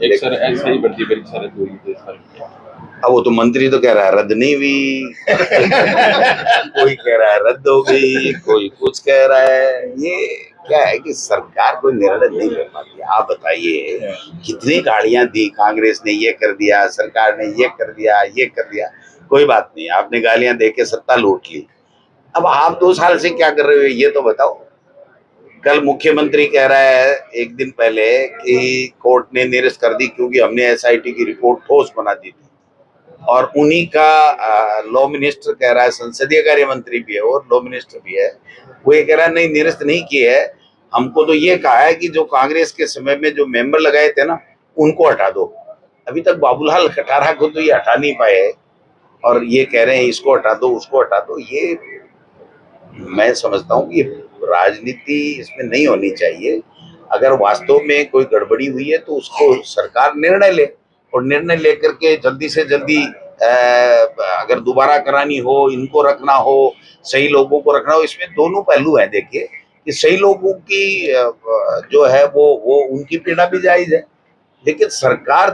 एक सर ऐसे ही भर्ती परीक्षा रद्द हुई थी सर। अब वो तो मंत्री तो कह रहा है रद्द नहीं हुई कोई कह रहा है रद्द हो गई, कोई कुछ कह रहा है। ये क्या है कि सरकार कोई निर्णय नहीं कर पाती। आप बताइए कितनी गाड़ियां दी कांग्रेस ने, ये कर दिया, सरकार ने ये कर दिया, ये कर दिया। कोई बात नहीं, आपने गालियां दे के सत्ता लूट ली। अब आप 2 साल से क्या कर रहे हो ये तो बताओ। कल मुख्यमंत्री कह रहा है एक दिन पहले कि कोर्ट ने निरस्त कर दी क्योंकि हमने एसआईटी की रिपोर्ट ठोस बना दी थी। और उन्हीं का लॉ मिनिस्टर कह रहा है, संसदीय कार्य मंत्री भी है और लॉ मिनिस्टर भी है, वो ये कह रहा है नहीं निरस्त नहीं किए है। हमको तो ये कहा है कि जो कांग्रेस के समय में जो मेंबर लगाए थे ना उनको हटा दो। अभी तक बाबूलाल खटारा को तो ये हटा नहीं पाए और ये कह रहे हैं इसको हटा दो उसको हटा दो। ये मैं समझता हूँ कि राजनीति इसमें नहीं होनी चाहिए। अगर वास्तव में कोई गड़बड़ी हुई है तो उसको सरकार निर्णय ले और निर्णय लेकर के जल्दी से जल्दी अगर दोबारा करानी हो, इनको रखना हो, सही लोगों को रखना हो। इसमें दोनों पहलू हैं। देखिए कि सही लोगों की जो है वो उनकी पीड़ा भी जायज है, लेकिन सरकार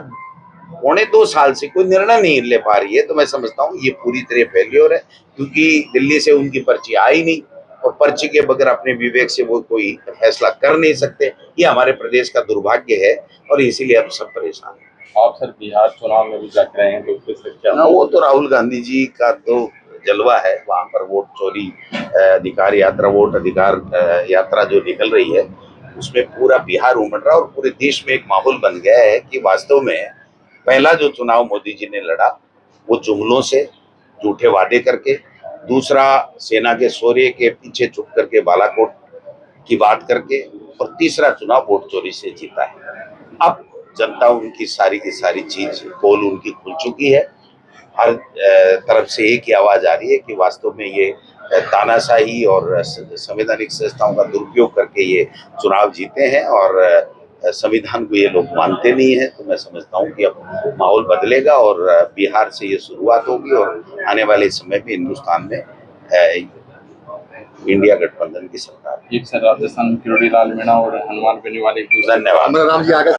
1.25 साल से कोई निर्णय नहीं ले पा रही है। तो मैं समझता हूँ ये पूरी तरह फेल्योर है, क्योंकि दिल्ली से उनकी पर्ची आई नहीं और पर्ची के बगैर अपने विवेक से वो कोई फैसला कर नहीं सकते। ये हमारे प्रदेश का दुर्भाग्य है और इसीलिए हम सब परेशान हैं। आप सर बिहार चुनाव में भी जाग रहे हैं तो उससे क्या? वो तो राहुल गांधी जी का तो जलवा है। वहां पर वोट चोरी अधिकार यात्रा, वोट अधिकार यात्रा जो निकल रही है उसमें पूरा बिहार उमड़ रहा है और पूरे देश में एक माहौल बन गया है कि वास्तव में पहला जो चुनाव मोदी जी ने लड़ा वो जुमलों से, झूठे वादे करके, दूसरा सेना के शौर्य के पीछे छुप करके बालाकोट की बात करके, और तीसरा चुनाव वोट चोरी से जीता है। अब जनता उनकी सारी की सारी चीज पोल उनकी खुल चुकी है। हर तरफ से एक ही आवाज आ रही है कि वास्तव में ये तानाशाही और संवैधानिक संस्थाओं का दुरुपयोग करके ये चुनाव जीते हैं और संविधान को ये लोग मानते नहीं है। तो मैं समझता हूँ कि अब माहौल बदलेगा और बिहार से ये शुरुआत होगी और आने वाले समय में हिंदुस्तान में इंडिया गठबंधन की सरकार। एक सर राजस्थान में किरोड़ी लाल मीणा और हनुमान बेनीवाल एक दूसरे धन्यवाद।